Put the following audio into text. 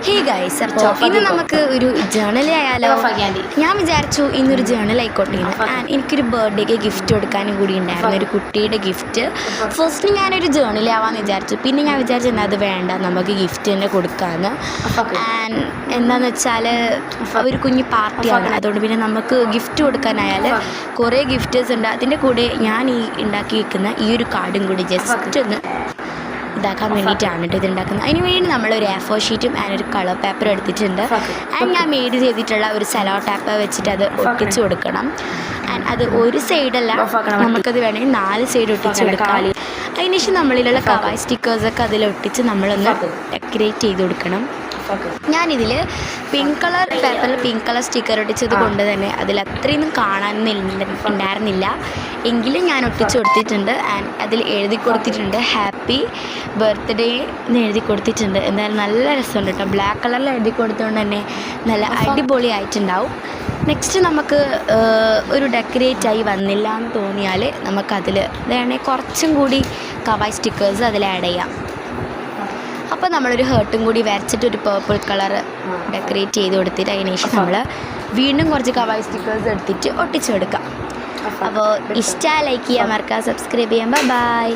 Hey guys, അപ്പോൾ ഇന്ന് നമുക്ക് ഒരു ജേണൽ ആയാലോ? ഞാൻ വിചാരിച്ചു ഇന്നൊരു ജേണൽ ആയിക്കോട്ടെ എന്ന്. ആൻഡ് എനിക്കൊരു ബർത്ത്ഡേക്ക് ഗിഫ്റ്റ് കൊടുക്കാനും കൂടി ഉണ്ടായിരുന്നു, ഒരു കുട്ടിയുടെ ഗിഫ്റ്റ്. ഫസ്റ്റ് ഞാനൊരു ജേണൽ ആവാമെന്ന് വിചാരിച്ചു, പിന്നെ ഞാൻ വിചാരിച്ചു എന്നാൽ അത് വേണ്ട, നമുക്ക് ഗിഫ്റ്റ് തന്നെ കൊടുക്കാമെന്ന്. ആൻഡ് എന്താണെന്ന് വെച്ചാൽ ഒരു കുഞ്ഞു പാർട്ടിയാണ്, അതുകൊണ്ട് പിന്നെ നമുക്ക് ഗിഫ്റ്റ് കൊടുക്കാനായാൽ കുറേ ഗിഫ്റ്റേഴ്സ് ഉണ്ട്. അതിൻ്റെ കൂടെ ഞാൻ ഈ ഉണ്ടാക്കി വെക്കുന്ന ഈ ഒരു കാർഡും കൂടി ജസ്റ്റ് ഒന്ന് ഇതാക്കാൻ വേണ്ടിയിട്ടാണ് കേട്ടോ ഇത് ഉണ്ടാക്കുന്നത്. അതിന് വേണ്ടി നമ്മളൊരു A4 ഷീറ്റും ആൻഡ് ഒരു കളർ പേപ്പറും എടുത്തിട്ടുണ്ട്. ആൻഡ് ഞാൻ മെയ്ഡ് ചെയ്തിട്ടുള്ള ഒരു സെലോ ടാപ്പ് വെച്ചിട്ട് അത് ഒട്ടിച്ച് കൊടുക്കണം. ആൻഡ് അത് ഒരു സൈഡല്ല, നമുക്കത് വേണമെങ്കിൽ 4 സൈഡ് ഒട്ടിച്ച് കൊടുക്കാം. അതിനുശേഷം നമ്മളിലുള്ള കവായ് സ്റ്റിക്കേഴ്സൊക്കെ അതിലൊട്ടിച്ച് നമ്മളൊന്ന് ഡെക്കറേറ്റ് ചെയ്ത് കൊടുക്കണം. ഞാനിതിൽ പിങ്ക് കളർ പേപ്പറിൽ പിങ്ക് കളർ സ്റ്റിക്കർ ഒട്ടിച്ചത് കൊണ്ട് തന്നെ അതിൽ അത്രയൊന്നും ഉണ്ടായിരുന്നില്ല, എങ്കിലും ഞാൻ ഒട്ടിച്ച് കൊടുത്തിട്ടുണ്ട്. ആൻഡ് അതിൽ എഴുതി കൊടുത്തിട്ടുണ്ട് ഹാപ്പി ബർത്ത്ഡേ എന്ന് എഴുതി കൊടുത്തിട്ടുണ്ട്. എന്തായാലും നല്ല രസമുണ്ട് കേട്ടോ, ബ്ലാക്ക് കളറിൽ എഴുതി കൊടുത്തുകൊണ്ട് തന്നെ നല്ല അടിപൊളി ആയിട്ടുണ്ടാവും. നെക്സ്റ്റ് നമുക്ക് ഒരു ഡെക്കറേറ്റായി വന്നില്ല എന്ന് തോന്നിയാൽ നമുക്കതിൽ വേണമെങ്കിൽ കുറച്ചും കൂടി കവായ് സ്റ്റിക്കേഴ്സ് അതിൽ ആഡ് ചെയ്യാം. അപ്പോൾ നമ്മളൊരു ഹേർട്ടും കൂടി വരച്ചിട്ട് ഒരു പേർപ്പിൾ കളർ ഡെക്കറേറ്റ് ചെയ്ത് കൊടുത്തിട്ട് അതിന് ശേഷം നമ്മൾ വീണ്ടും കുറച്ച് കവായ് സ്റ്റിക്കേഴ്സ് എടുത്തിട്ട് ഒട്ടിച്ചു കൊടുക്കാം. അപ്പോൾ ഇഷ്ടമായി ലൈക്ക് ചെയ്യാൻ മറക്കുക, സബ്സ്ക്രൈബ് ചെയ്യാൻ. ബൈ.